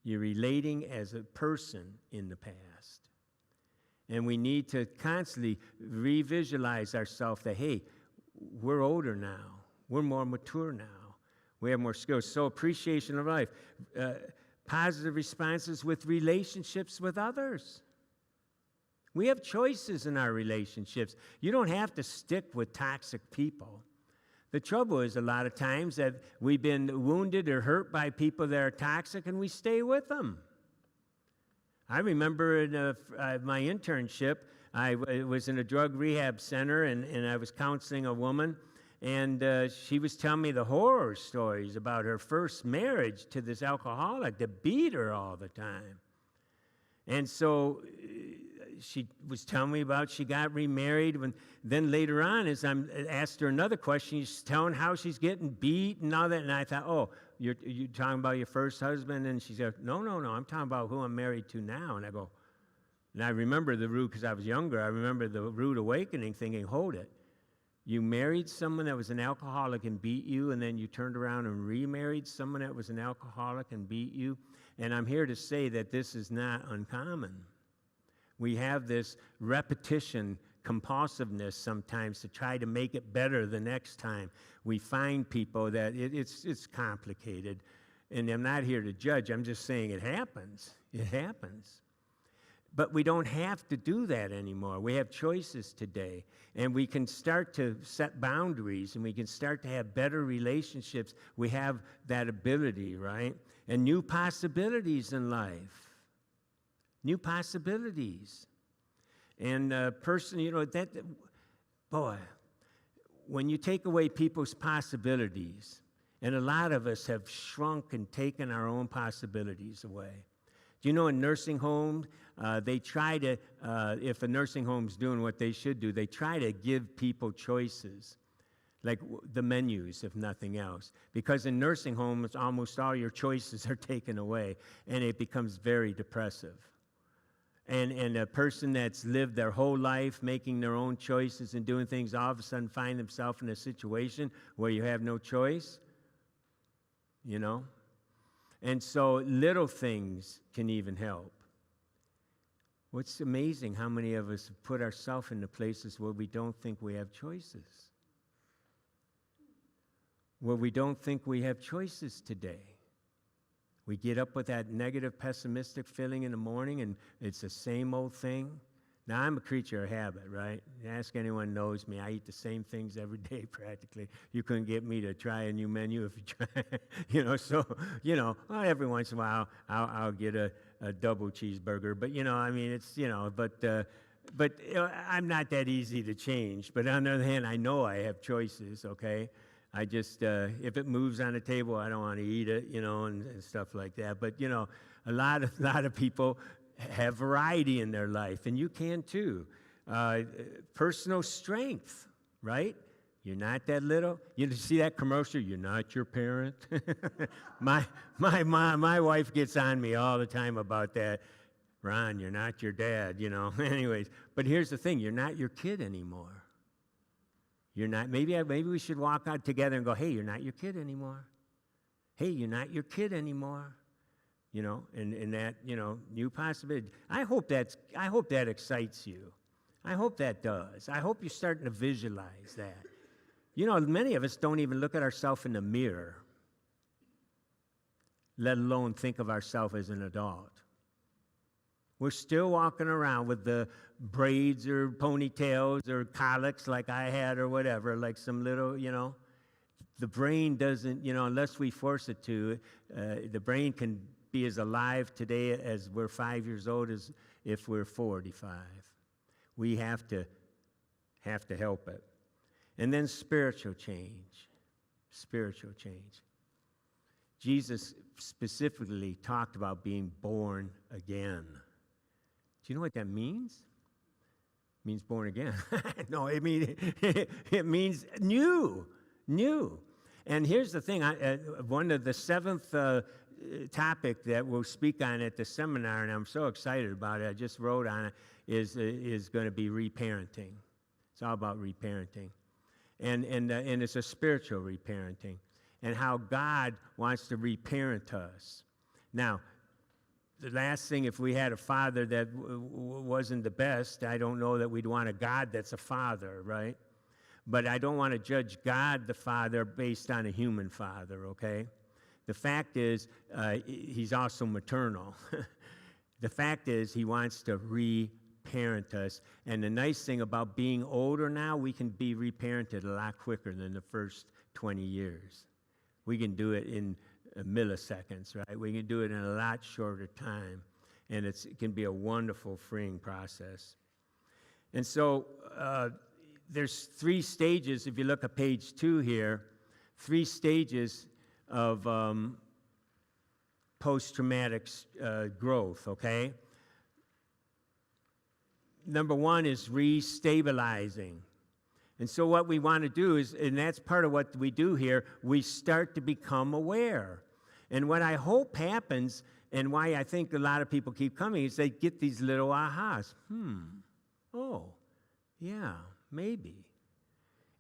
You're relating as a person in the past. And we need to constantly revisualize ourselves that, hey, we're older now. We're more mature now. We have more skills. So appreciation of life. Positive responses with relationships with others. We have choices in our relationships. You don't have to stick with toxic people. The trouble is a lot of times that we've been wounded or hurt by people that are toxic and we stay with them. I remember in my internship, I was in a drug rehab center and I was counseling a woman, and she was telling me the horror stories about her first marriage to this alcoholic that beat her all the time. And so she was telling me about she got remarried. Then later on, as I asked her another question, she's telling how she's getting beat and all that. And I thought, oh, you're talking about your first husband? And she said, no, I'm talking about who I'm married to now. And I go, and I remember the rude, because I was younger, I remember the rude awakening thinking, hold it. You married someone that was an alcoholic and beat you, and then you turned around and remarried someone that was an alcoholic and beat you. And I'm here to say that this is not uncommon. We have this repetition, compulsiveness sometimes to try to make it better the next time. We find people that it's complicated. And I'm not here to judge. I'm just saying it happens. It happens. But we don't have to do that anymore. We have choices today. And we can start to set boundaries, and we can start to have better relationships. We have that ability, right? And new possibilities in life. New possibilities. And boy, when you take away people's possibilities, and a lot of us have shrunk and taken our own possibilities away. Do you know in nursing homes, they try to, if a nursing home's doing what they should do, they try to give people choices, like the menus, if nothing else. Because in nursing homes, almost all your choices are taken away, and it becomes very depressive. And a person that's lived their whole life making their own choices and doing things, all of a sudden find themselves in a situation where you have no choice, you know? And so little things can even help. What's amazing, how many of us have put ourselves into places where we don't think we have choices. Where we don't think we have choices today. We get up with that negative, pessimistic feeling in the morning, and it's the same old thing. Now, I'm a creature of habit, right? Ask anyone who knows me. I eat the same things every day, practically. You couldn't get me to try a new menu if you try, so, every once in a while, I'll get a double cheeseburger. But, it's, but I'm not that easy to change. But on the other hand, I know I have choices, okay? I just, if it moves on the table, I don't want to eat it, and stuff like that. But, a lot of people have variety in their life, and you can too. Personal strength, right? You're not that little. You see that commercial? You're not your parent. My wife gets on me all the time about that. Ron, you're not your dad, Anyways, but here's the thing: you're not your kid anymore. You're not. Maybe we should walk out together and go, "Hey, you're not your kid anymore. Hey, you're not your kid anymore." And that, new possibility. I hope that excites you. I hope that does. I hope you're starting to visualize that. Many of us don't even look at ourselves in the mirror, let alone think of ourselves as an adult. We're still walking around with the braids or ponytails or colics like I had or whatever, like some little, The brain doesn't, unless we force it to, the brain can be as alive today as we're 5 years old as if we're 45. We have to help it. And then spiritual change. Spiritual change. Jesus specifically talked about being born again. Do you know what that means? It means born again. No, it means new. And here's the thing. One of the seventh topic that we'll speak on at the seminar, and I'm so excited about it, I just wrote on it, is going to be reparenting. It's all about reparenting. And it's a spiritual reparenting, and how God wants to reparent us. Now, the last thing, if we had a father that wasn't the best, I don't know that we'd want a God that's a father, right? But I don't want to judge God the Father based on a human father, okay? The fact is, he's also maternal. The fact is, he wants to reparent us. And the nice thing about being older now, we can be reparented a lot quicker than the first 20 years. We can do it in milliseconds, right? We can do it in a lot shorter time. And it can be a wonderful, freeing process. And so there's 3 stages, if you look at page 2 here, 3 stages of post-traumatic growth, okay? Number 1 is restabilizing. And so what we want to do is, and that's part of what we do here, we start to become aware. And what I hope happens, and why I think a lot of people keep coming, is they get these little ahas. Oh, yeah, maybe.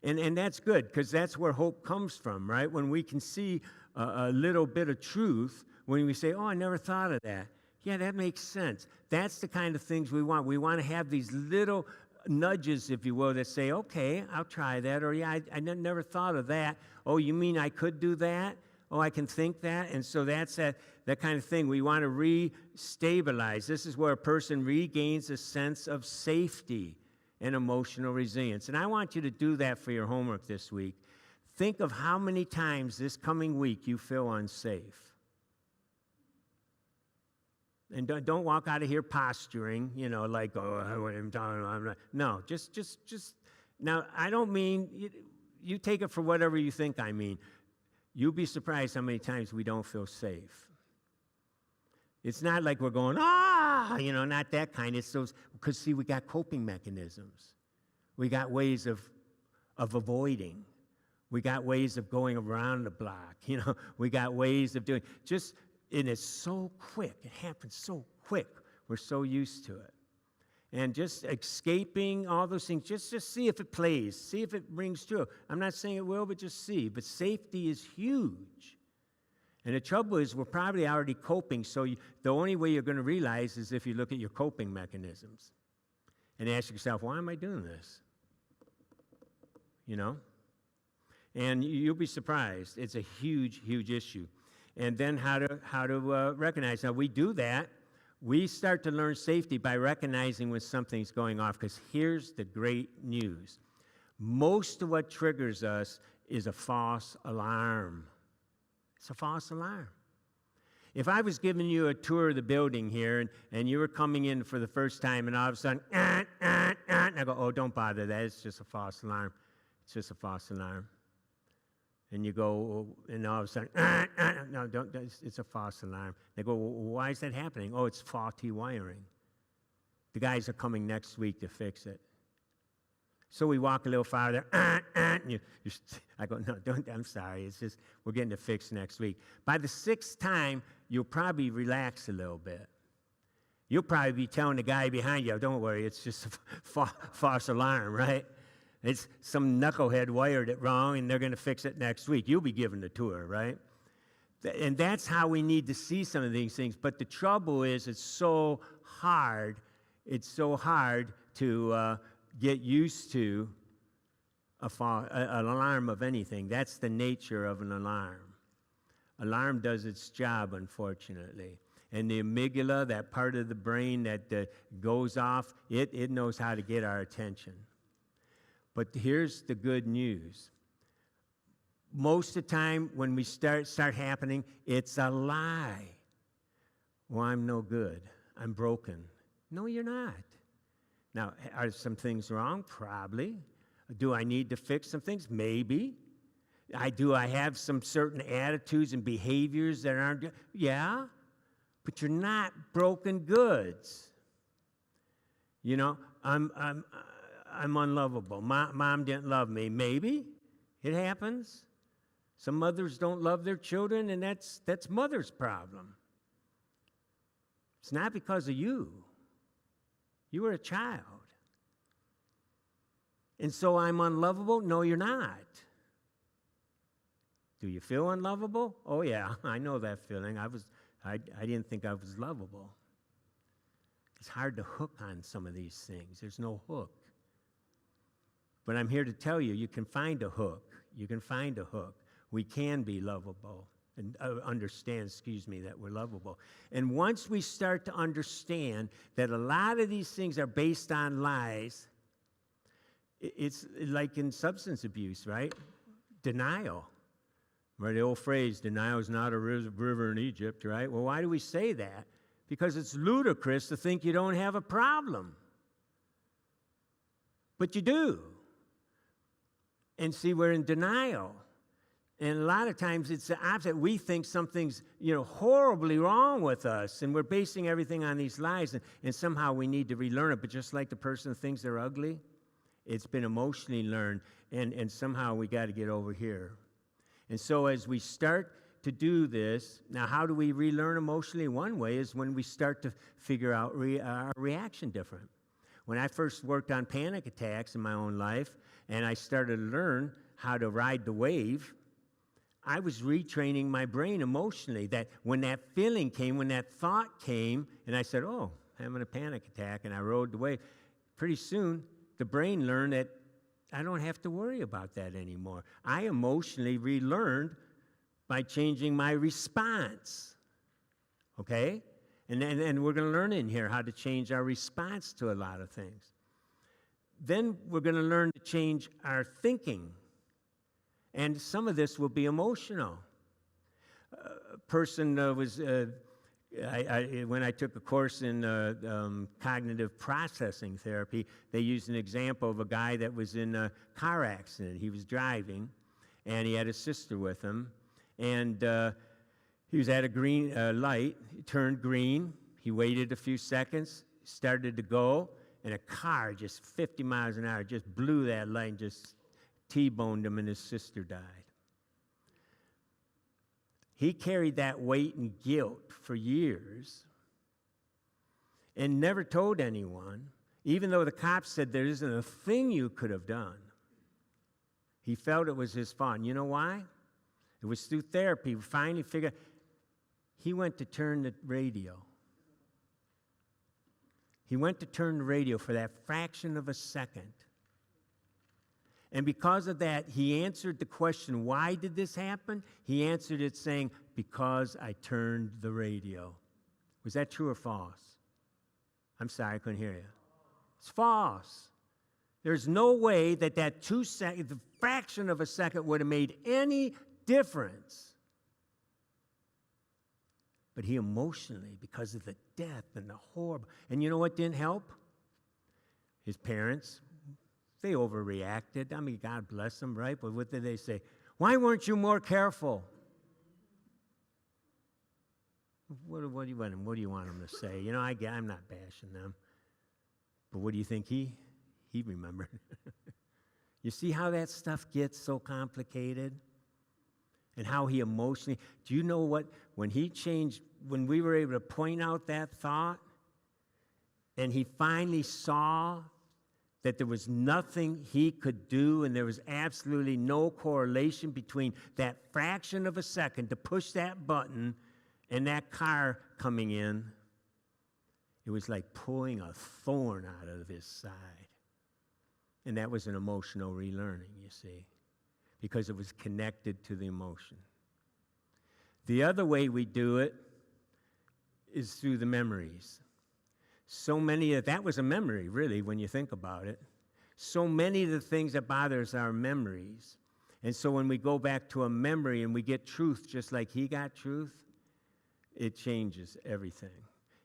And that's good, because that's where hope comes from, right? When we can see a little bit of truth, when we say, oh, I never thought of that. Yeah, that makes sense. That's the kind of things we want. We want to have these little nudges, if you will, that say, okay, I'll try that, or yeah, I never thought of that. Oh, you mean I could do that? Oh, I can think that? And so that's that kind of thing. We want to restabilize. This is where a person regains a sense of safety and emotional resilience. And I want you to do that for your homework this week. Think of how many times this coming week you feel unsafe. And don't walk out of here posturing, like, oh, what am I talking about? No, just, now, I don't mean, you take it for whatever you think I mean. You'll be surprised how many times we don't feel safe. It's not like we're going, not that kind. It's those, because see, we got coping mechanisms. We got ways of avoiding. We got ways of going around the block. We got ways of doing, and it's so quick. It happens so quick. We're so used to it. And just escaping all those things, just see if it plays. See if it rings true. I'm not saying it will, but just see. But safety is huge. And the trouble is, we're probably already coping, so the only way you're going to realize is if you look at your coping mechanisms and ask yourself, why am I doing this? And you'll be surprised. It's a huge, huge issue. And then how to recognize. Now, we do that. We start to learn safety by recognizing when something's going off, because here's the great news. Most of what triggers us is a false alarm. It's a false alarm. If I was giving you a tour of the building here, and you were coming in for the first time, and all of a sudden, and I go, oh, don't bother that. It's just a false alarm. It's just a false alarm. And you go, and all of a sudden, no, don't, it's a false alarm. They go, well, why is that happening? Oh, it's faulty wiring. The guys are coming next week to fix it. So we walk a little farther, and I go, no, don't, I'm sorry. It's just, we're getting it fixed next week. By the 6th time, you'll probably relax a little bit. You'll probably be telling the guy behind you, don't worry, it's just a false alarm, right? It's some knucklehead wired it wrong, and they're going to fix it next week. You'll be given the tour, right? And that's how we need to see some of these things. But the trouble is, it's so hard. It's so hard to get used to an alarm of anything. That's the nature of an alarm. Alarm does its job, unfortunately. And the amygdala, that part of the brain that goes off, it knows how to get our attention. But here's the good news. Most of the time when we start happening, it's a lie. Well, I'm no good. I'm broken. No, you're not. Now, are some things wrong? Probably. Do I need to fix some things? Maybe. Do I have some certain attitudes and behaviors that aren't good? Yeah. But you're not broken goods. I'm unlovable. Mom didn't love me. Maybe. It happens. Some mothers don't love their children, and that's mother's problem. It's not because of you. You were a child. And so I'm unlovable? No, you're not. Do you feel unlovable? Oh, yeah, I know that feeling. I didn't think I was lovable. It's hard to hook on some of these things. There's no hook. But I'm here to tell you, you can find a hook. You can find a hook. We can be lovable and understand, that we're lovable. And once we start to understand that a lot of these things are based on lies, it's like in substance abuse, right? Denial. Right, the old phrase, denial is not a river in Egypt, right? Well, why do we say that? Because it's ludicrous to think you don't have a problem. But you do. And see, we're in denial. And a lot of times it's the opposite. We think something's, horribly wrong with us, and we're basing everything on these lies, and somehow we need to relearn it. But just like the person who thinks they're ugly, it's been emotionally learned, and somehow we got to get over here. And so as we start to do this, now how do we relearn emotionally? One way is when we start to figure out our reaction different. When I first worked on panic attacks in my own life, and I started to learn how to ride the wave, I was retraining my brain emotionally, that when that feeling came, when that thought came, and I said, oh, I'm having a panic attack, and I rode the wave, pretty soon the brain learned that I don't have to worry about that anymore. I emotionally relearned by changing my response, okay? And we're going to learn in here how to change our response to a lot of things. Then we're going to learn to change our thinking. And some of this will be emotional. A person when I took a course in cognitive processing therapy, they used an example of a guy that was in a car accident. He was driving, and he had his sister with him, and he was at a green light. It turned green. He waited a few seconds, started to go, and a car just 50 miles an hour just blew that light and just T-boned him, and his sister died. He carried that weight and guilt for years and never told anyone, even though the cops said there isn't a thing you could have done. He felt it was his fault. And you know why? It was through therapy. We finally figured he went to turn the radio. He went to turn the radio for that fraction of a second. And because of that, he answered the question, why did this happen? He answered it saying, because I turned the radio. Was that true or false? I'm sorry, I couldn't hear you. It's false. There's no way that the fraction of a second would have made any difference. But he emotionally, because of the death and the horrible, and you know what didn't help? His parents. They overreacted. I mean, God bless them, right? But what did they say? Why weren't you more careful? What do you want them to say? I'm not bashing them. But what do you think he remembered? You see how that stuff gets so complicated? And how he emotionally, do you know what, when we were able to point out that thought, and he finally saw that there was nothing he could do, and there was absolutely no correlation between that fraction of a second to push that button and that car coming in. It was like pulling a thorn out of his side. And that was an emotional relearning, you see, because it was connected to the emotion. The other way we do it is through the memories. So many of that was a memory, really, when you think about it. So many of the things that bother us are memories. And so when we go back to a memory and we get truth just like he got truth, it changes everything.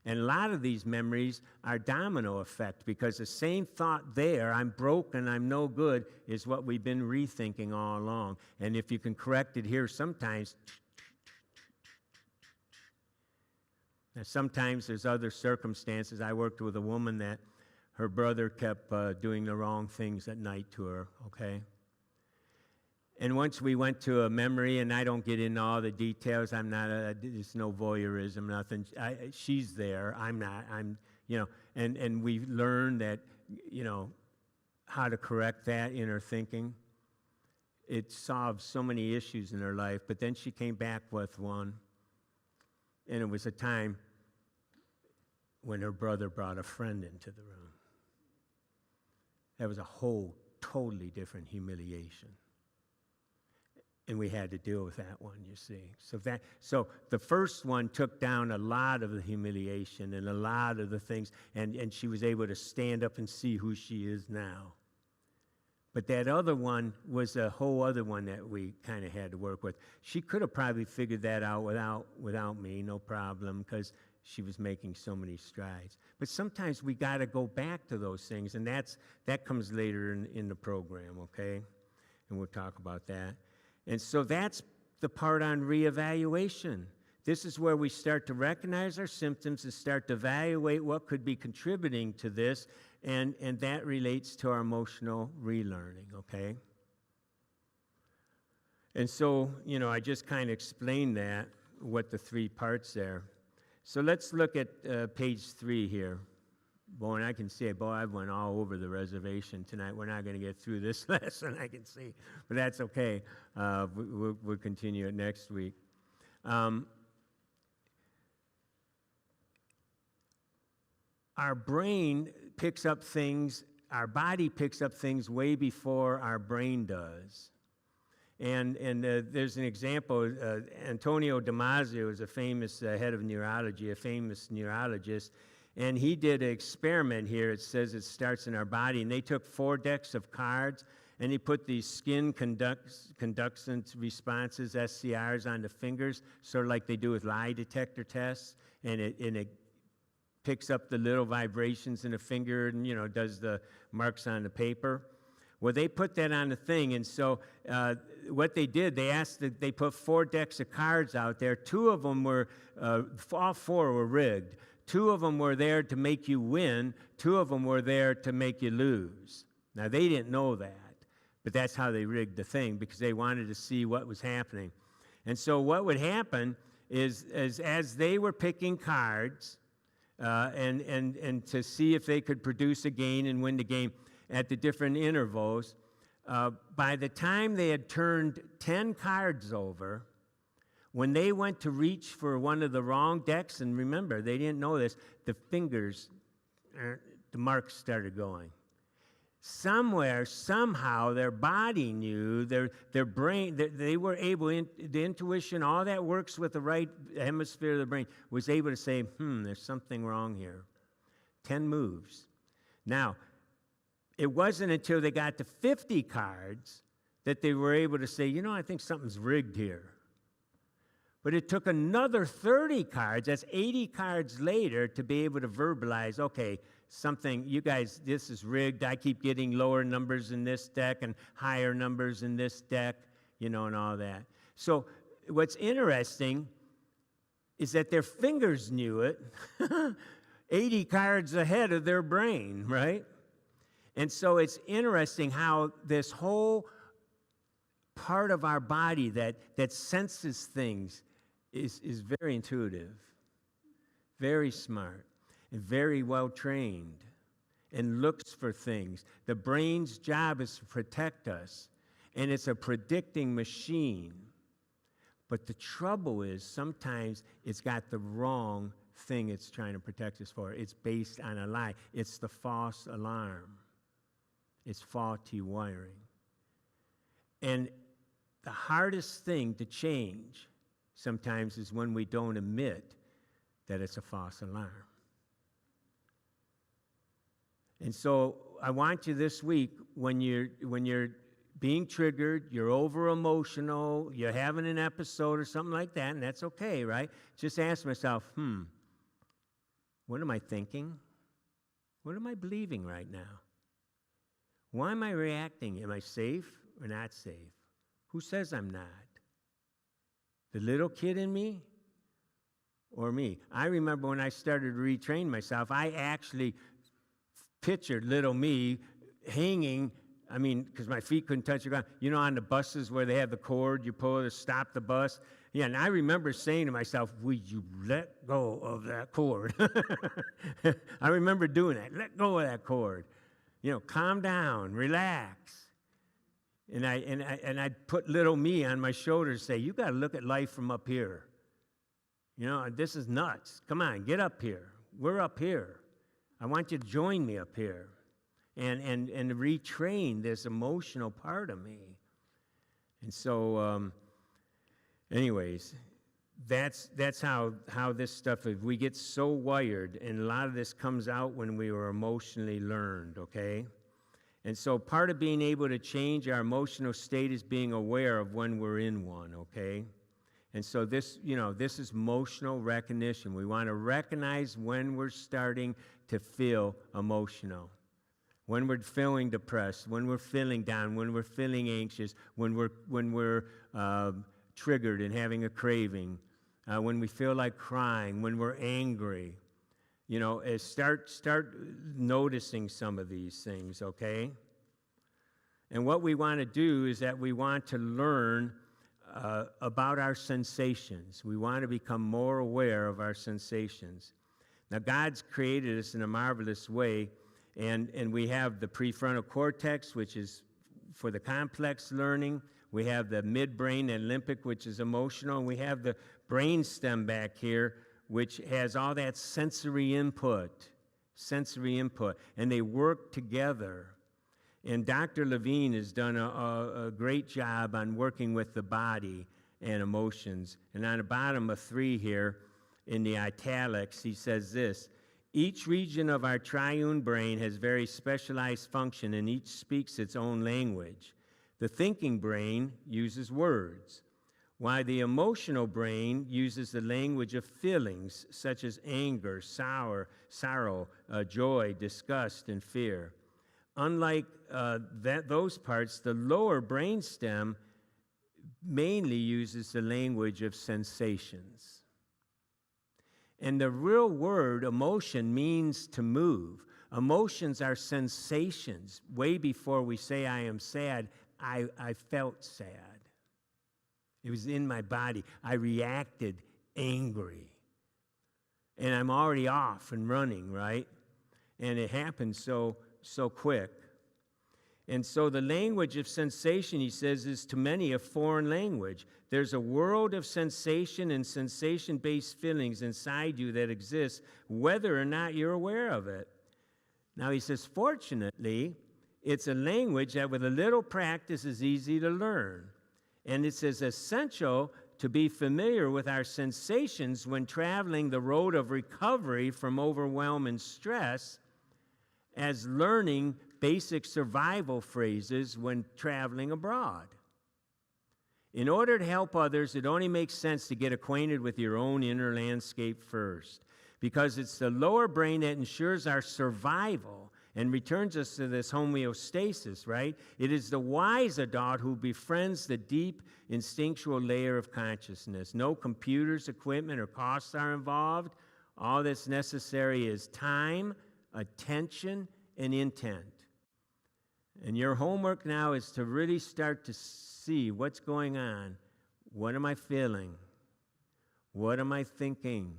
And a lot of these memories are domino effect, because the same thought there, I'm broken, I'm no good, is what we've been rethinking all along. And if you can correct it here sometimes, now, sometimes there's other circumstances. I worked with a woman that her brother kept doing the wrong things at night to her, okay? And once we went to a memory, and I don't get into all the details. There's no voyeurism, nothing. She's there, I'm not. And we learned that, how to correct that in her thinking. It solved so many issues in her life. But then she came back with one. And it was a time when her brother brought a friend into the room. That was a whole totally different humiliation. And we had to deal with that one, you see. So the first one took down a lot of the humiliation and a lot of the things, and she was able to stand up and see who she is now. But that other one was a whole other one that we kind of had to work with. She could have probably figured that out without me, no problem, because she was making so many strides. But sometimes we got to go back to those things, and that comes later in the program, okay? And we'll talk about that. And so that's the part on reevaluation. This is where we start to recognize our symptoms and start to evaluate what could be contributing to this, and that relates to our emotional relearning, okay? And so, I just kind of explained that, what the three parts there. So let's look at page 3 here. Boy, and I can see it. Boy, I've went all over the reservation tonight. We're not going to get through this lesson, I can see. But that's okay. We'll continue it next week. Our brain picks up things, our body picks up things way before our brain does. And there's an example. Antonio Damasio is a famous head of neurology, a famous neurologist. And he did an experiment here. It says it starts in our body. And they took 4 decks of cards, and he put these skin conductance responses, SCRs, on the fingers, sort of like they do with lie detector tests. And it picks up the little vibrations in the finger and, does the marks on the paper. Well, they put that on the thing. And so what they did, they put 4 decks of cards out there. 2 of them were, all 4 were rigged. 2 of them were there to make you win. 2 of them were there to make you lose. Now, they didn't know that, but that's how they rigged the thing, because they wanted to see what was happening. And so what would happen is as they were picking cards and to see if they could produce a gain and win the game at the different intervals, by the time they had turned 10 cards over, when they went to reach for one of the wrong decks, and remember, they didn't know this, the fingers, the marks started going. Somewhere, somehow, their body knew, their brain, they were able, the intuition, all that works with the right hemisphere of the brain, was able to say, there's something wrong here. 10 moves. Now, it wasn't until they got to 50 cards that they were able to say, I think something's rigged here. But it took another 30 cards, that's 80 cards later, to be able to verbalize, okay, you guys, this is rigged. I keep getting lower numbers in this deck and higher numbers in this deck, and all that. So what's interesting is that their fingers knew it 80 cards ahead of their brain, right? And so it's interesting how this whole part of our body that senses things is very intuitive, very smart, and very well trained, and looks for things. The brain's job is to protect us, and it's a predicting machine. But the trouble is sometimes it's got the wrong thing it's trying to protect us for. It's based on a lie. It's the false alarm. It's faulty wiring. And the hardest thing to change sometimes is when we don't admit that it's a false alarm. And so I want you this week, when you're being triggered, you're over emotional, you're having an episode or something like that, and that's okay, right? Just ask myself, what am I thinking? What am I believing right now? Why am I reacting? Am I safe or not safe? Who says I'm not? The little kid in me or me? I remember when I started to retrain myself, I actually pictured little me hanging, because my feet couldn't touch the ground. On the buses where they have the cord, you pull to stop the bus. Yeah, and I remember saying to myself, would you let go of that cord? I remember doing that. Let go of that cord. Calm down, relax. And I'd put little me on my shoulders and say, you got to look at life from up here. This is nuts. Come on, get up here. We're up here. I want you to join me up here and retrain this emotional part of me. And so, anyways, that's how this stuff is. We get so wired, and a lot of this comes out when we were emotionally learned, okay? And so part of being able to change our emotional state is being aware of when we're in one, okay? And so this is emotional recognition. We want to recognize when we're starting to feel emotional, when we're feeling depressed, when we're feeling down, when we're feeling anxious, when we're triggered and having a craving, when we feel like crying, when we're angry. Start noticing some of these things, okay? And what we want to do is that we want to learn about our sensations. We want to become more aware of our sensations. Now, God's created us in a marvelous way, and we have the prefrontal cortex, which is for the complex learning. We have the midbrain and limbic, which is emotional, and we have the brainstem back here, which has all that sensory input, and they work together. And Dr. Levine has done a great job on working with the body and emotions. And on the bottom of 3 here, in the italics, he says this: each region of our triune brain has very specialized function, and each speaks its own language. The thinking brain uses words, while the emotional brain uses the language of feelings, such as anger, sorrow, joy, disgust, and fear. Unlike those parts, the lower brainstem mainly uses the language of sensations. And the real word emotion means to move. Emotions are sensations. Way before we say I am sad, I felt sad. It was in my body. I reacted angry. And I'm already off and running, right? And it happened so quick. And so the language of sensation, he says, is to many a foreign language. There's a world of sensation and sensation-based feelings inside you that exists, whether or not you're aware of it. Now, he says, fortunately, it's a language that with a little practice is easy to learn. And it's as essential to be familiar with our sensations when traveling the road of recovery from overwhelm and stress as learning basic survival phrases when traveling abroad. In order to help others, it only makes sense to get acquainted with your own inner landscape first, because it's the lower brain that ensures our survival and returns us to this homeostasis, right? It is the wise adult who befriends the deep instinctual layer of consciousness. No computers, equipment, or costs are involved. All that's necessary is time, attention, and intent. And your homework now is to really start to see what's going on. What am I feeling? What am I thinking?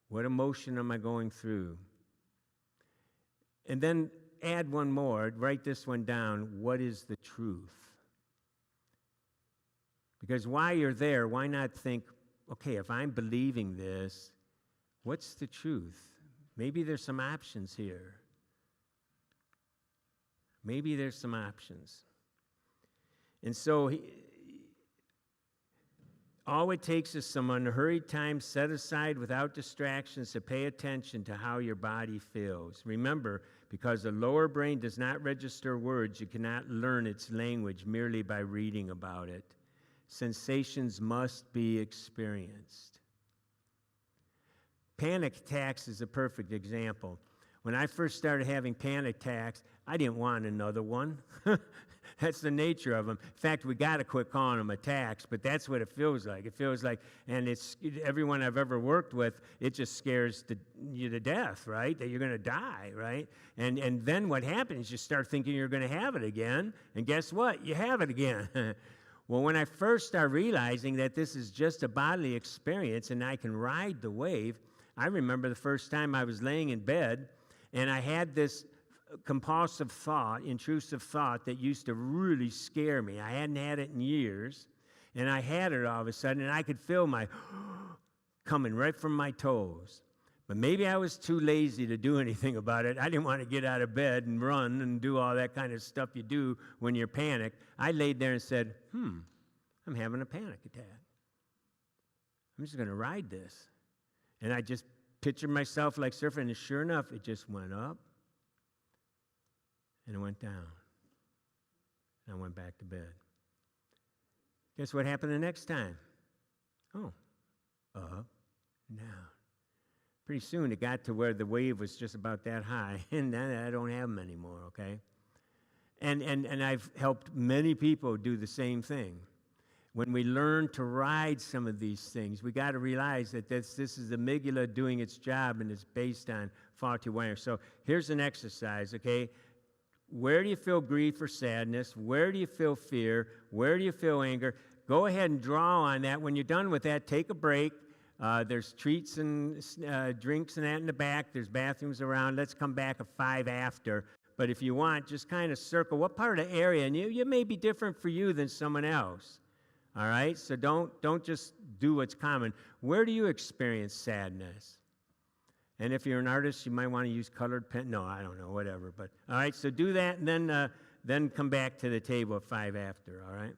What emotion am I going through? And then add one more, write this one down. What is the truth? Because while you're there, why not think, okay, if I'm believing this, what's the truth? Maybe there's some options here. Maybe there's some options. And so all it takes is some unhurried time set aside without distractions to pay attention to how your body feels. Remember, because the lower brain does not register words, you cannot learn its language merely by reading about it. Sensations must be experienced. Panic attacks is a perfect example. When I first started having panic attacks, I didn't want another one. That's the nature of them. In fact, we got to quit calling them attacks, but that's what it feels like. It feels like, and it's everyone I've ever worked with, it just scares you to death, right? That you're going to die, right? And then what happens, you start thinking you're going to have it again, and guess what? You have it again. Well, when I first started realizing that this is just a bodily experience and I can ride the wave, I remember the first time I was laying in bed, and I had this compulsive thought, intrusive thought that used to really scare me. I hadn't had it in years. And I had it all of a sudden, and I could feel my coming right from my toes. But maybe I was too lazy to do anything about it. I didn't want to get out of bed and run and do all that kind of stuff you do when you're panicked. I laid there and said, I'm having a panic attack. I'm just going to ride this. And I just pictured myself like surfing, and sure enough, it just went up and it went down. And I went back to bed. Guess what happened the next time? Oh, up and down. Pretty soon it got to where the wave was just about that high, and then I don't have them anymore, okay? And I've helped many people do the same thing. When we learn to ride some of these things, we got to realize that this is the amygdala doing its job, and it's based on faulty wiring. So here's an exercise, okay? Where do you feel grief or sadness? Where do you feel fear? Where do you feel anger? Go ahead and draw on that. When you're done with that, take a break. There's treats and drinks and that in the back. There's bathrooms around. Let's come back at 5 after. But if you want, just kind of circle what part of the area. And you may be different for you than someone else. All right? So don't just do what's common. Where do you experience sadness? And if you're an artist, you might want to use colored pen. No, I don't know, whatever. But all right, so do that, and then come back to the table at 5 after, all right?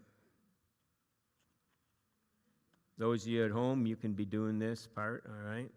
Those of you at home, you can be doing this part, all right?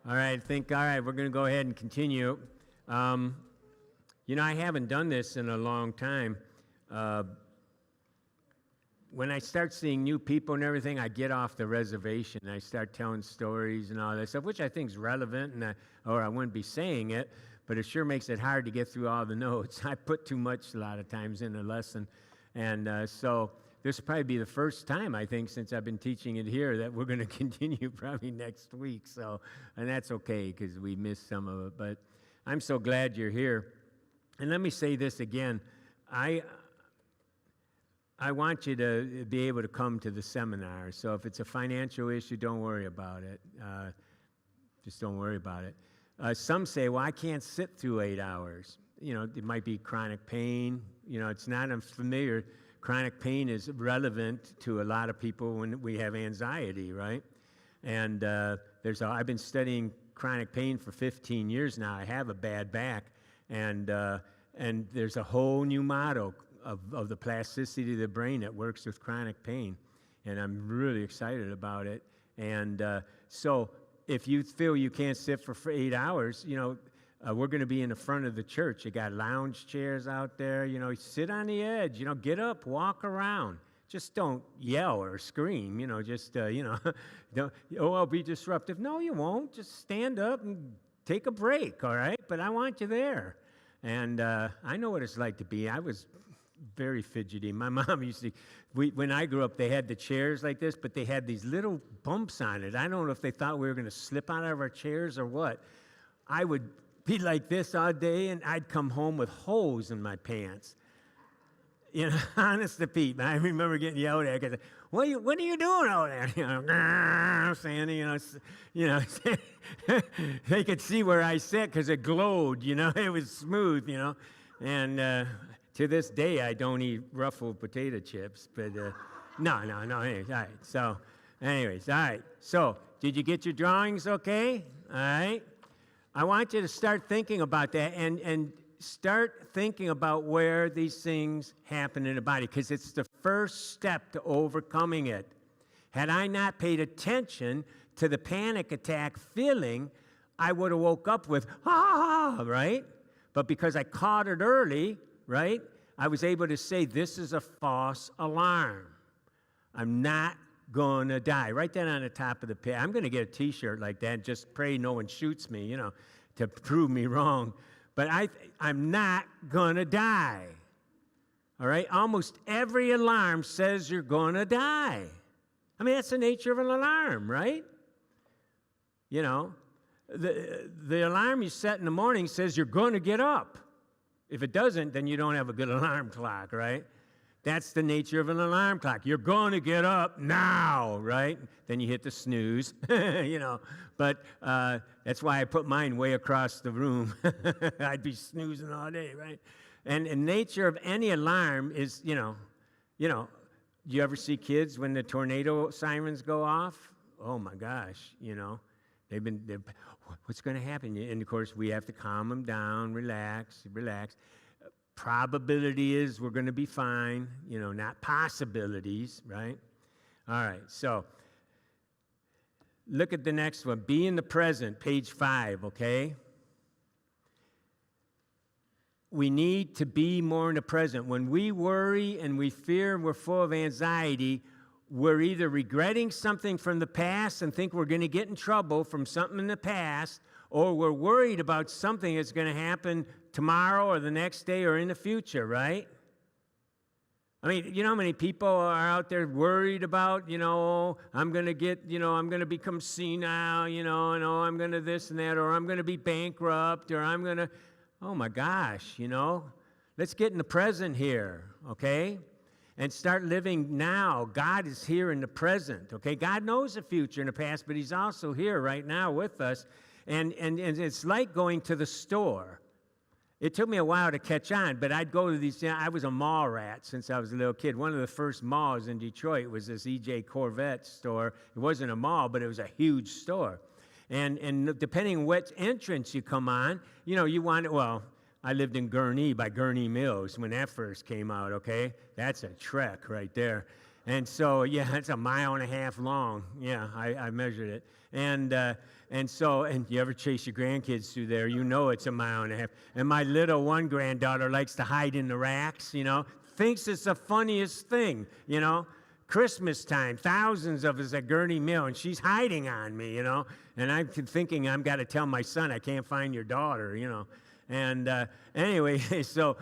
All right, we're going to go ahead and continue. I haven't done this in a long time. When I start seeing new people and everything, I get off the reservation. I start telling stories and all that stuff, which I think is relevant, or I wouldn't be saying it, but it sure makes it hard to get through all the notes. I put too much a lot of times in a lesson. And so this will probably be the first time, I think, since I've been teaching it here, that we're going to continue probably next week. And that's okay, because we missed some of it. But I'm so glad you're here. And let me say this again. I want you to be able to come to the seminar. So if it's a financial issue, don't worry about it. Just don't worry about it. Some say, well, I can't sit through 8 hours. It might be chronic pain. It's not unfamiliar. Chronic pain is relevant to a lot of people when we have anxiety, right? And I've been studying chronic pain for 15 years now. I have a bad back, and there's a whole new model of the plasticity of the brain that works with chronic pain, and I'm really excited about it. And so if you feel you can't sit for 8 hours, we're going to be in the front of the church. You got lounge chairs out there. Sit on the edge. Get up, walk around. Just don't yell or scream. Don't, I'll be disruptive. No, you won't. Just stand up and take a break, all right? But I want you there. And I know what it's like to be. I was very fidgety. My mom used to, when I grew up, they had the chairs like this, but they had these little bumps on it. I don't know if they thought we were going to slip out of our chairs or what. I would be like this all day, and I'd come home with holes in my pants. Honest to Pete, I remember getting yelled at because, what are you doing out there? Sandy, they could see where I sat because it glowed, it was smooth, and to this day, I don't eat ruffled potato chips, but no. Anyways, all right. So, all right. So, did you get your drawings okay? All right. I want you to start thinking about that and start thinking about where these things happen in the body, because it's the first step to overcoming it. Had I not paid attention to the panic attack feeling, I would have woke up with, right? But because I caught it early, right, I was able to say, this is a false alarm. I'm not going to die. Write that on the top of the page. I'm going to get a T-shirt like that and just pray no one shoots me, to prove me wrong. But I'm not going to die. All right? Almost every alarm says you're going to die. I mean, that's the nature of an alarm, right? The alarm you set in the morning says you're going to get up. If it doesn't, then you don't have a good alarm clock, right? That's the nature of an alarm clock. You're going to get up now, right? Then you hit the snooze, But that's why I put mine way across the room. I'd be snoozing all day, right? And the nature of any alarm is, you ever see kids when the tornado sirens go off? Oh my gosh, they're what's going to happen? And of course, we have to calm them down, relax. Probability is we're going to be fine, not possibilities, right? All right, so look at the next one. Be in the present, page 5, okay? We need to be more in the present. When we worry and we fear and we're full of anxiety, we're either regretting something from the past and think we're going to get in trouble from something in the past, or we're worried about something that's going to happen tomorrow or the next day or in the future, right? I mean, how many people are out there worried about, I'm going to become senile, and I'm going to this and that, or I'm going to be bankrupt, or I'm going to, oh my gosh, let's get in the present here, okay? And start living now. God is here in the present, okay? God knows the future and the past, but he's also here right now with us. And it's like going to the store. It took me a while to catch on, but I'd go to these. I was a mall rat since I was a little kid. One of the first malls in Detroit was this E.J. Corvette store. It wasn't a mall, but it was a huge store. And depending on what entrance you come on, you want it, well, I lived in Gurnee by Gurnee Mills when that first came out, okay? That's a trek right there. And so, yeah, it's 1.5 miles long. Yeah, I measured it. And you ever chase your grandkids through there, you know it's 1.5 miles. And my little one granddaughter likes to hide in the racks, thinks it's the funniest thing, Christmas time, thousands of us at Gurney Mill, and she's hiding on me, And I'm thinking I've got to tell my son I can't find your daughter, And anyway, so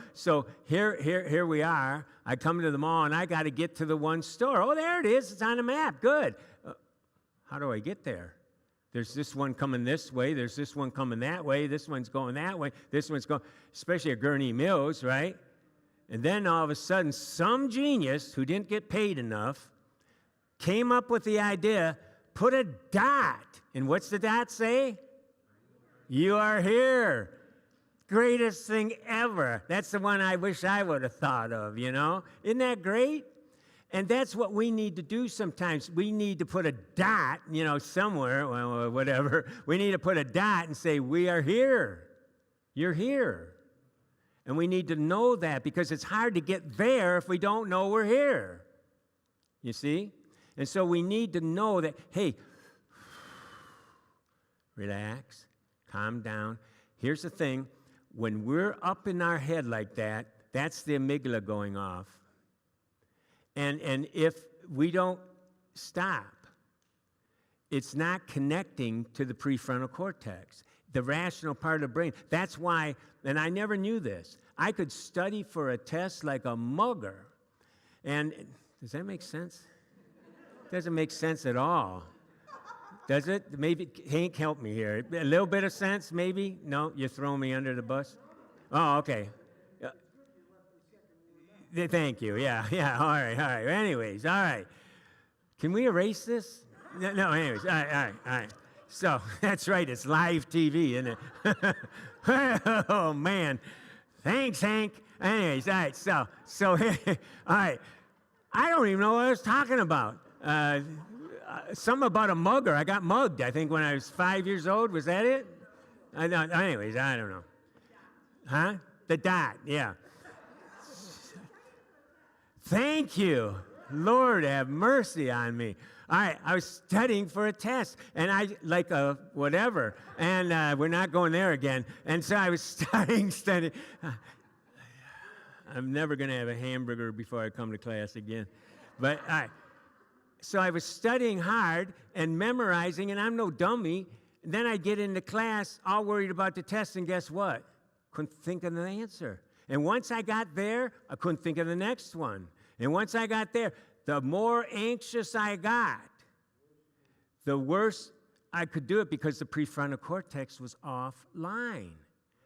here we are. I come to the mall, and I got to get to the one store. Oh, there it is. It's on the map. Good. How do I get there? There's this one coming this way. There's this one coming that way. This one's going that way. This one's going, especially at Gurney Mills, right? And then all of a sudden, some genius who didn't get paid enough came up with the idea, put a dot. And what's the dot say? You are here. Greatest thing ever. That's the one I wish I would have thought of, Isn't that great? And that's what we need to do sometimes. We need to put a dot, somewhere, well, whatever. We need to put a dot and say, we are here. You're here. And we need to know that because it's hard to get there if we don't know we're here. You see? And so we need to know that, hey, relax, calm down. Here's the thing. When we're up in our head like that, that's the amygdala going off. And if we don't stop, it's not connecting to the prefrontal cortex, the rational part of the brain. That's why, and I never knew this, I could study for a test like a mugger. And does that make sense? It doesn't make sense at all. Does it? Maybe, Hank, help me here. A little bit of sense, maybe? No, you're throwing me under the bus? Oh, okay. Thank you. Yeah. All right. Anyways, all right. Can we erase this? No, anyways. All right. So, that's right. It's live TV, isn't it? Oh, man. Thanks, Hank. Anyways, all right. So, all right. I don't even know what I was talking about. Something about a mugger. I got mugged, I think, when I was 5 years old. Was that it? Anyways, I don't know. Huh? The dot, yeah. Thank you. Lord, have mercy on me. All right, I was studying for a test, and whatever, and we're not going there again. And so I was studying. I'm never going to have a hamburger before I come to class again. But, all right. So I was studying hard and memorizing, and I'm no dummy. And then I get into class all worried about the test, and guess what? Couldn't think of the answer. And once I got there, I couldn't think of the next one. And once I got there, the more anxious I got, the worse I could do it because the prefrontal cortex was offline.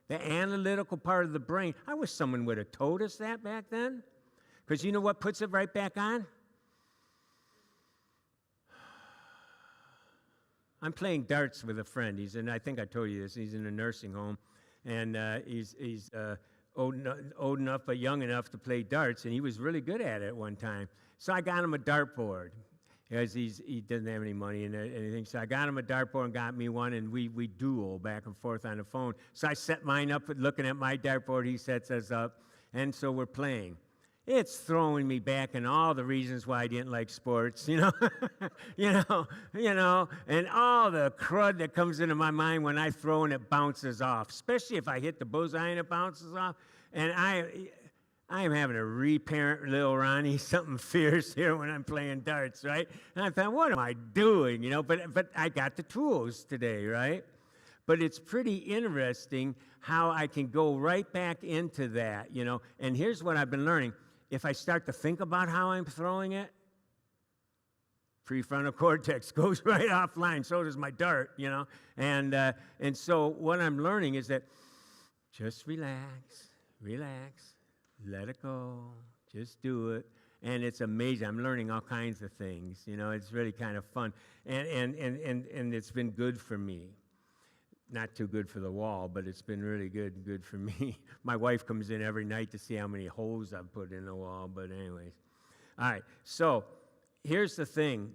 The analytical part of the brain. I wish someone would have told us that back then. Because you know what puts it right back on? I'm playing darts with a friend. I think I told you this. He's in a nursing home, and he's old enough but young enough to play darts, and he was really good at it at one time. So I got him a dartboard because he doesn't have any money and anything. So I got him a dartboard and got me one, and we duel back and forth on the phone. So I set mine up, looking at my dartboard. He sets us up, and so we're playing. It's throwing me back in all the reasons why I didn't like sports, and all the crud that comes into my mind when I throw and it bounces off, especially if I hit the bullseye and it bounces off. And I am having to reparent little Ronnie something fierce here when I'm playing darts, right? And I thought, what am I doing, But I got the tools today, right? But it's pretty interesting how I can go right back into that, And here's what I've been learning. If I start to think about how I'm throwing it, prefrontal cortex goes right offline. So does my dart, And so what I'm learning is that just relax, let it go, just do it. And it's amazing. I'm learning all kinds of things. It's really kind of fun, and it's been good for me. Not too good for the wall, but it's been really good for me. My wife comes in every night to see how many holes I've put in the wall, but anyways. All right, so here's the thing.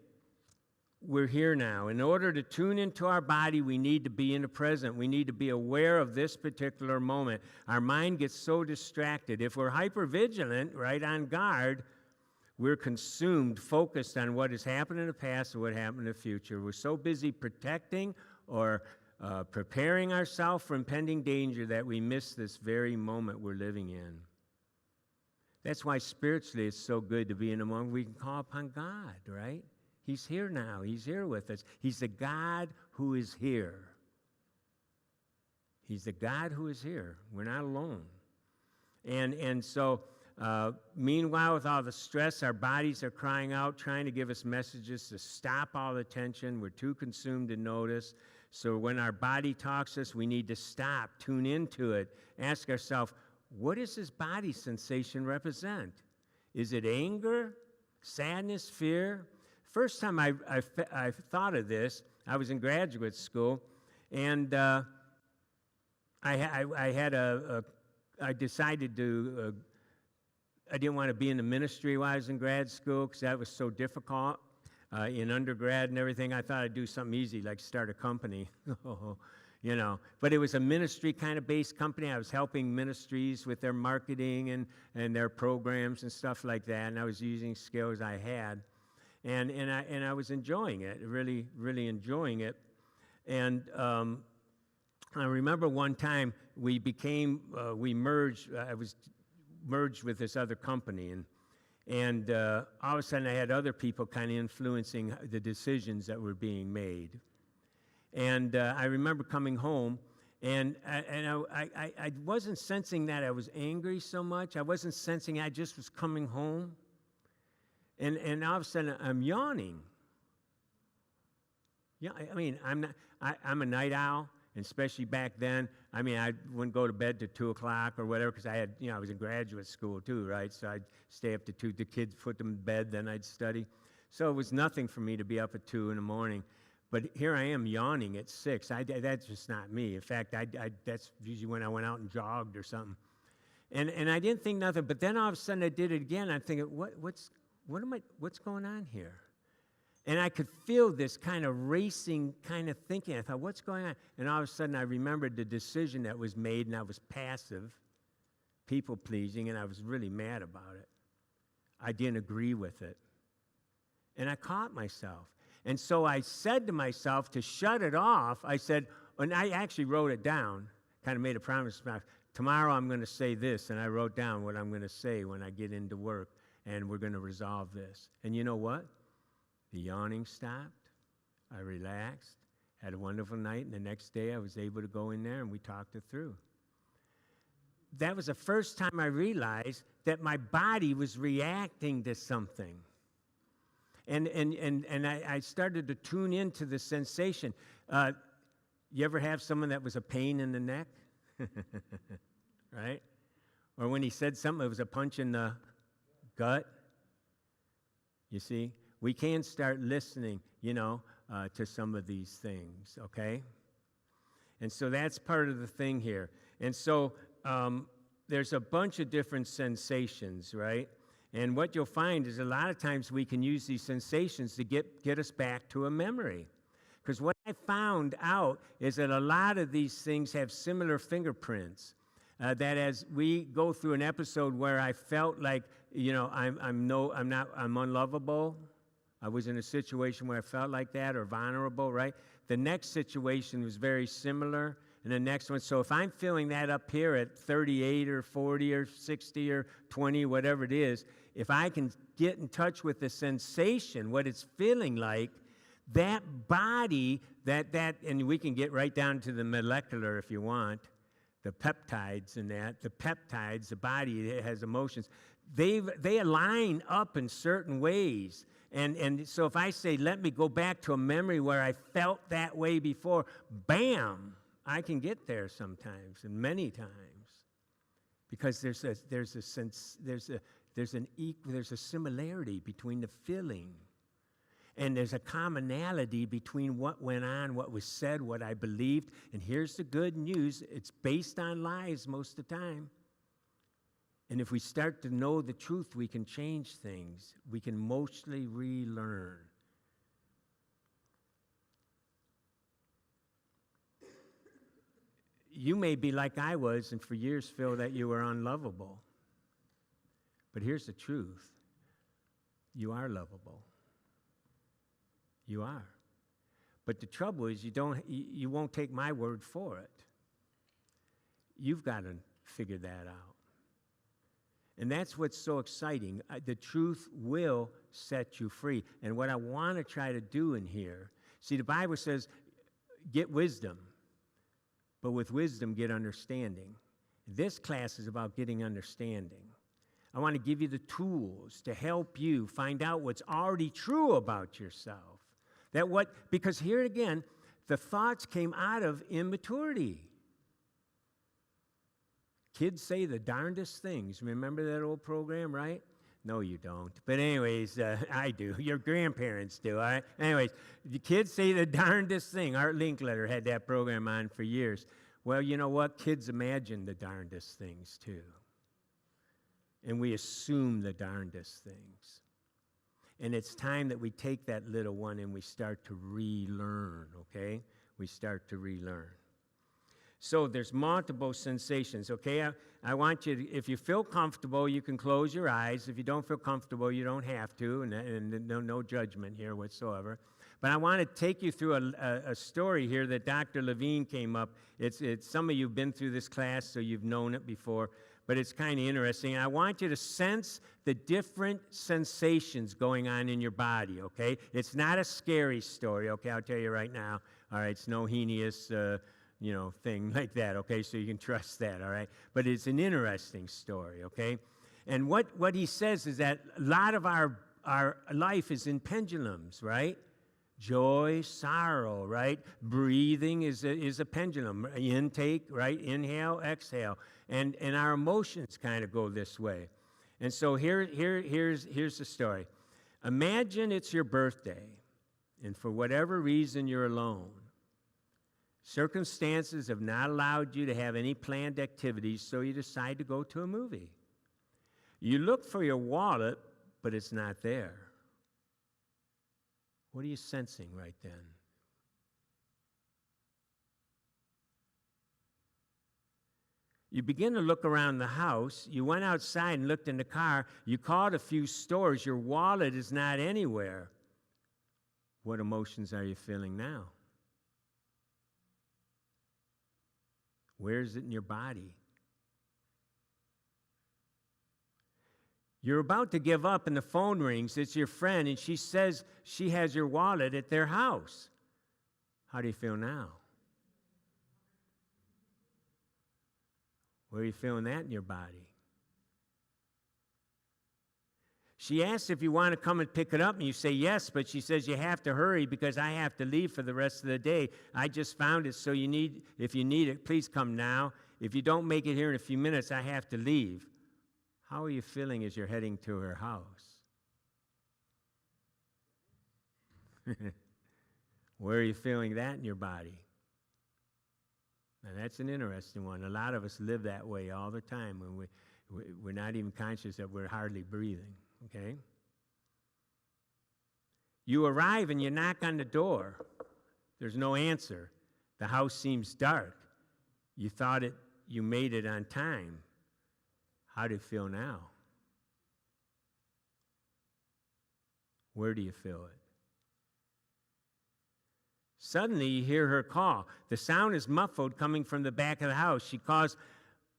We're here now. In order to tune into our body, we need to be in the present. We need to be aware of this particular moment. Our mind gets so distracted. If we're hypervigilant, right, on guard, We're consumed, focused on what has happened in the past and what happened in the future. We're so busy protecting or preparing ourselves for impending danger that we miss this very moment we're living in. That's why spiritually it's so good to be in a moment we can call upon God, right? He's here now. He's here with us. He's the God who is here. He's the God who is here. We're not alone. And so, meanwhile, with all the stress, our bodies are crying out, trying to give us messages to stop all the tension. We're too consumed to notice. So when our body talks to us, we need to stop, tune into it, ask ourselves, what does this body sensation represent? Is it anger, sadness, fear? First time I thought of this, I was in graduate school, and I decided to, I didn't want to be in the ministry while I was in grad school because that was so difficult in undergrad and everything. I thought I'd do something easy like start a company, you know. But it was a ministry kind of based company. I was helping ministries with their marketing and their programs and stuff like that, and I was using skills I had. And I was enjoying it, really, really enjoying it. And I remember one time we merged, I was merged with this other company, and all of a sudden I had other people kind of influencing the decisions that were being made. And I remember coming home, and I wasn't sensing that I was angry so much. I wasn't sensing I just was coming home. And all of a sudden I'm yawning. Yeah, I mean, I'm a night owl. And especially back then, I mean, I wouldn't go to bed till 2 o'clock or whatever because I was in graduate school too, right? So I'd stay up to 2, the kids put them to bed, then I'd study. So it was nothing for me to be up at 2 in the morning. But here I am yawning at 6. That's just not me. In fact, that's usually when I went out and jogged or something. And I didn't think nothing, but then all of a sudden I did it again. I'm thinking, what's going on here? And I could feel this kind of racing kind of thinking. I thought, what's going on? And all of a sudden, I remembered the decision that was made, and I was passive, people-pleasing, and I was really mad about it. I didn't agree with it. And I caught myself. And so I said to myself to shut it off, I said, and I actually wrote it down, kind of made a promise to myself, tomorrow I'm going to say this, and I wrote down what I'm going to say when I get into work, and we're going to resolve this. And you know what? The yawning stopped, I relaxed, had a wonderful night, and the next day I was able to go in there and we talked it through. That was the first time I realized that my body was reacting to something. And I started to tune into the sensation. You ever have someone that was a pain in the neck? Right? Or when he said something, it was a punch in the gut? You see? We can start listening, to some of these things, okay? And so that's part of the thing here. And so there's a bunch of different sensations, right? And what you'll find is a lot of times we can use these sensations to get us back to a memory. Because what I found out is that a lot of these things have similar fingerprints. That as we go through an episode where I felt like, I'm unlovable. I was in a situation where I felt like that or vulnerable, right? The next situation was very similar, and the next one. So if I'm feeling that up here at 38 or 40 or 60 or 20, whatever it is, if I can get in touch with the sensation, what it's feeling like, that body, and we can get right down to the molecular if you want, the peptides and that, the peptides, the body that has emotions, they align up in certain ways. And so if I say, let me go back to a memory where I felt that way before, bam, I can get there sometimes and many times. Because there's a similarity between the feeling. And there's a commonality between what went on, what was said, what I believed. And here's the good news. It's based on lies most of the time. And if we start to know the truth, we can change things. We can mostly relearn. You may be like I was and for years feel that you were unlovable. But here's the truth. You are lovable. You are. But the trouble is you won't take my word for it. You've got to figure that out. And that's what's so exciting. The truth will set you free. And what I want to try to do in here, see, the Bible says, get wisdom, but with wisdom, get understanding. This class is about getting understanding. I want to give you the tools to help you find out what's already true about yourself. Because here again, the thoughts came out of immaturity. Kids say the darndest things. Remember that old program, right? No, you don't. But anyways, I do. Your grandparents do, all right? Anyways, the kids say the darndest thing. Art Linkletter had that program on for years. Well, you know what? Kids imagine the darndest things, too. And we assume the darndest things. And it's time that we take that little one and we start to relearn, okay? We start to relearn. So there's multiple sensations, okay? I want you to, if you feel comfortable, you can close your eyes. If you don't feel comfortable, you don't have to, and no judgment here whatsoever. But I want to take you through a story here that Dr. Levine came up. It's some of you have been through this class, so you've known it before, but it's kind of interesting. I want you to sense the different sensations going on in your body, okay? It's not a scary story, okay? I'll tell you right now. All right, it's no heinous, thing like that, okay? So you can trust that, all right? But it's an interesting story, okay? And what he says is that a lot of our life is in pendulums, right? Joy, sorrow, right? Breathing is a pendulum. Intake, right? Inhale, exhale. And our emotions kind of go this way. And so here's the story. Imagine it's your birthday, and for whatever reason you're alone. Circumstances have not allowed you to have any planned activities, so you decide to go to a movie. You look for your wallet, but it's not there. What are you sensing right then? You begin to look around the house. You went outside and looked in the car. You called a few stores. Your wallet is not anywhere. What emotions are you feeling now? Where is it in your body? You're about to give up and the phone rings. It's your friend and she says she has your wallet at their house. How do you feel now? Where are you feeling that in your body? She asks if you want to come and pick it up, and you say yes, but she says you have to hurry because I have to leave for the rest of the day. I just found it, so if you need it, please come now. If you don't make it here in a few minutes, I have to leave. How are you feeling as you're heading to her house? Where are you feeling that in your body? Now, that's an interesting one. A lot of us live that way all the time when we're not even conscious that we're hardly breathing, okay? You arrive and you knock on the door. There's no answer. The house seems dark. You thought you made it on time. How do you feel now? Where do you feel it? Suddenly, you hear her call. The sound is muffled coming from the back of the house. She calls,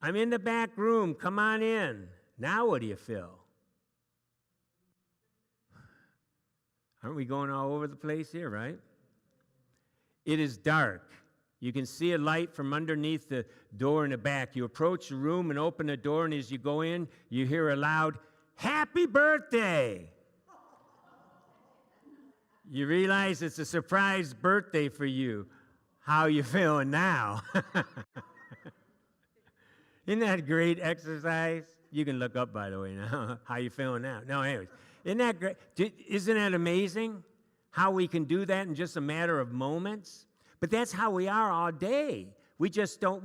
"I'm in the back room. Come on in." Now what do you feel? Aren't we going all over the place here, right? It is dark. You can see a light from underneath the door in the back. You approach the room and open the door, and as you go in, you hear a loud, "Happy birthday!" You realize it's a surprise birthday for you. How you feeling now? Isn't that a great exercise? You can look up, by the way, now. How you feeling now? No, anyways. Isn't that great? Isn't that amazing? How we can do that in just a matter of moments? But that's how we are all day. We just don't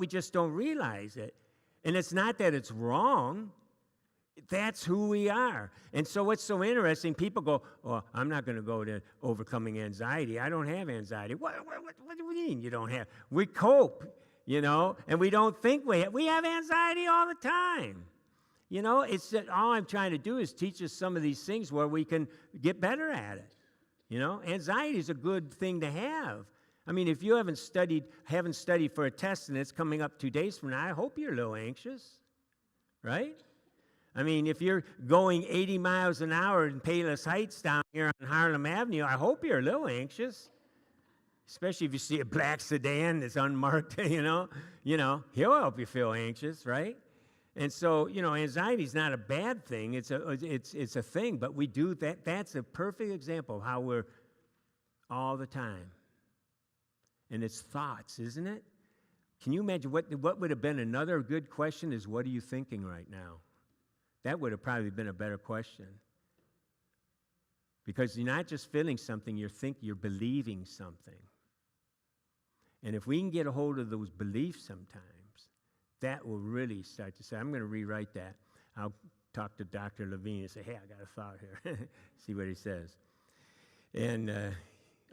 realize it. And it's not that it's wrong. That's who we are. And so what's so interesting, people go, "Oh, I'm not going to go to overcoming anxiety. I don't have anxiety." What do you mean you don't have? We cope, and we don't think we have anxiety all the time. You know, it's that all I'm trying to do is teach us some of these things where we can get better at it. You know, anxiety is a good thing to have. I mean, if you haven't studied for a test and it's coming up 2 days from now, I hope you're a little anxious, right? I mean, if you're going 80 miles an hour in Payless Heights down here on Harlem Avenue, I hope you're a little anxious, especially if you see a black sedan that's unmarked, you know, he'll help you feel anxious, right? And so, you know, anxiety is not a bad thing. It's a thing, but we do that. That's a perfect example of how we're all the time. And it's thoughts, isn't it? Can you imagine what would have been another good question is, what are you thinking right now? That would have probably been a better question. Because you're not just feeling something, you're believing something. And if we can get a hold of those beliefs sometimes, that will really start to say, I'm going to rewrite that. I'll talk to Dr. Levine and say, hey, I got a thought here. See what he says. And,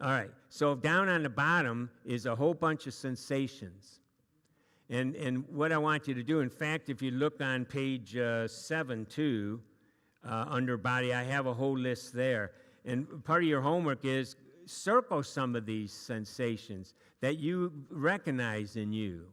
all right, so down on the bottom is a whole bunch of sensations. And what I want you to do, in fact, if you look on page 7, too, under body, I have a whole list there. And part of your homework is circle some of these sensations that you recognize in you.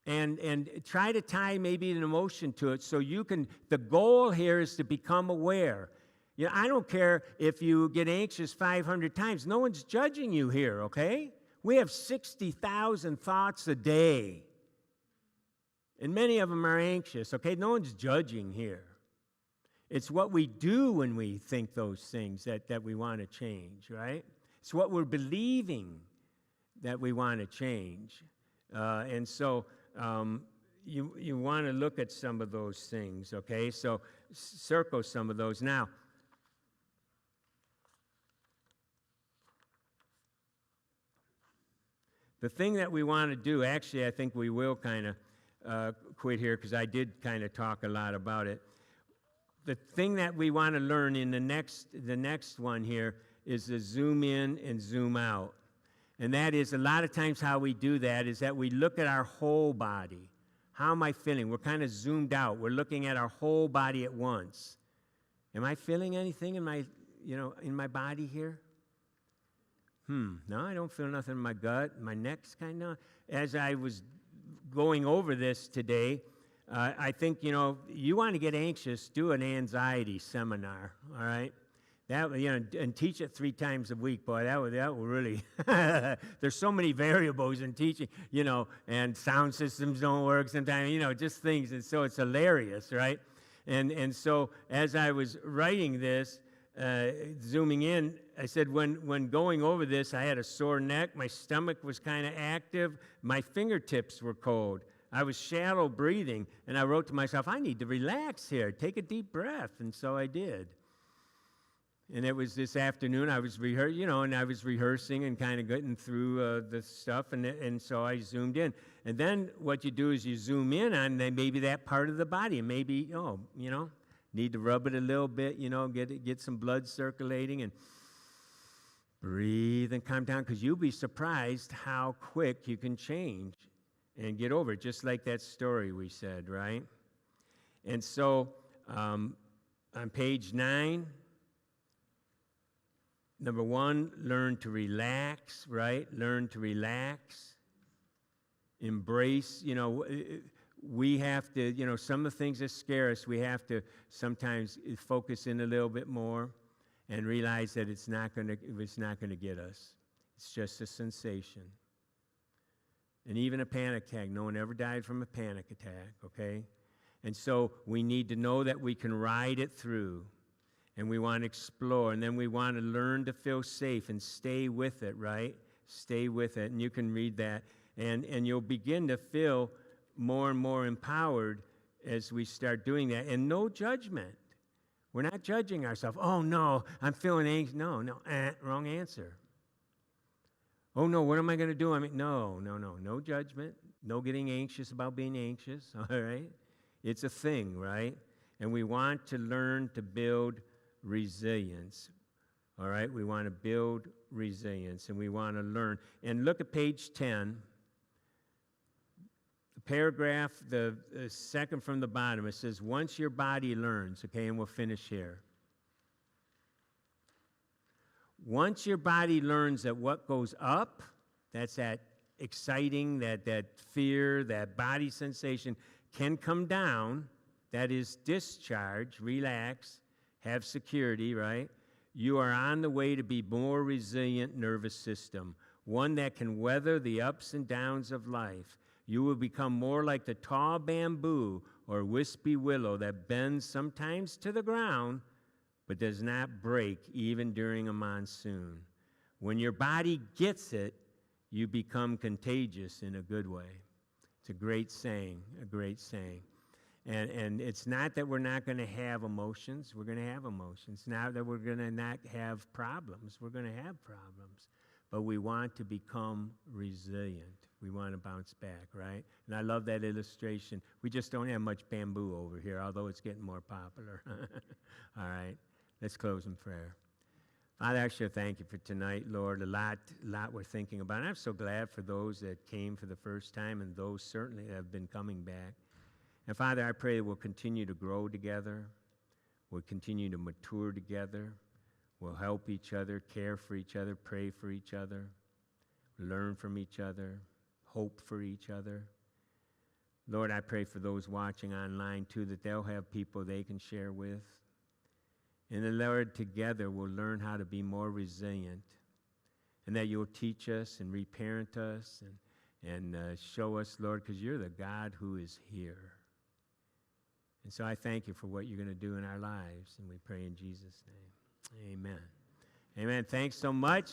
And try to tie maybe an emotion to it so you can, the goal here is to become aware. You know, I don't care if you get anxious 500 times. No one's judging you here, okay? We have 60,000 thoughts a day. And many of them are anxious, okay? No one's judging here. It's what we do when we think those things that we want to change, right? It's what we're believing that we want to change. And so you want to look at some of those things, okay? So circle some of those. Now, the thing that we want to do, actually, I think we will kind of quit here because I did kind of talk a lot about it. The thing that we want to learn in the next one here is to zoom in and zoom out. And that is a lot of times how we do that is that we look at our whole body. How am I feeling? We're kind of zoomed out. We're looking at our whole body at once. Am I feeling anything in my body here? No, I don't feel nothing in my gut. My neck's kind of. As I was going over this today, I think, you want to get anxious, do an anxiety seminar, all right? That, and teach it 3 times a week, boy, that will really, there's so many variables in teaching, and sound systems don't work sometimes, just things, and so it's hilarious, right? And so as I was writing this, zooming in, I said when going over this, I had a sore neck, my stomach was kind of active, my fingertips were cold. I was shallow breathing, and I wrote to myself, I need to relax here, take a deep breath, and so I did. And it was this afternoon, I was rehearsing and kind of getting through the stuff, and so I zoomed in. And then what you do is you zoom in on maybe that part of the body, and maybe, need to rub it a little bit, get some blood circulating, and breathe and calm down, because you'll be surprised how quick you can change and get over it, just like that story we said, right? And so on page 9, number 1, learn to relax, right? Learn to relax. Embrace, we have to, some of the things that scare us, we have to sometimes focus in a little bit more and realize that it's not going to get us. It's just a sensation. And even a panic attack, no one ever died from a panic attack, okay? And so we need to know that we can ride it through. And we want to explore, and then we want to learn to feel safe and stay with it, right? Stay with it, and you can read that. And you'll begin to feel more and more empowered as we start doing that. And no judgment. We're not judging ourselves. Oh, no, I'm feeling anxious. No, wrong answer. Oh, no, what am I going to do? No judgment. No getting anxious about being anxious, all right? It's a thing, right? And we want to learn to build resilience, all right? We want to build resilience, and we want to learn. And look at page 10. The paragraph, the second from the bottom, it says, once your body learns, okay, and we'll finish here. Once your body learns that what goes up, that's that exciting, that fear, that body sensation, can come down, that is discharge, relax, have security, right? You are on the way to be more resilient nervous system, one that can weather the ups and downs of life. You will become more like the tall bamboo or wispy willow that bends sometimes to the ground, but does not break even during a monsoon. When your body gets it, you become contagious in a good way. It's a great saying, a great saying. And it's not that we're not going to have emotions. We're going to have emotions. Not that we're going to not have problems. We're going to have problems. But we want to become resilient. We want to bounce back, right? And I love that illustration. We just don't have much bamboo over here, although it's getting more popular. All right, let's close in prayer. Father, I sure thank you for tonight, Lord. A lot we're thinking about. And I'm so glad for those that came for the first time and those certainly that have been coming back. And Father, I pray that we'll continue to grow together. We'll continue to mature together. We'll help each other, care for each other, pray for each other, learn from each other, hope for each other. Lord, I pray for those watching online too, that they'll have people they can share with. And then, Lord, together we'll learn how to be more resilient, and that you'll teach us and reparent us and show us, Lord, because you're the God who is here. And so I thank you for what you're going to do in our lives, and we pray in Jesus' name. Amen. Amen. Thanks so much.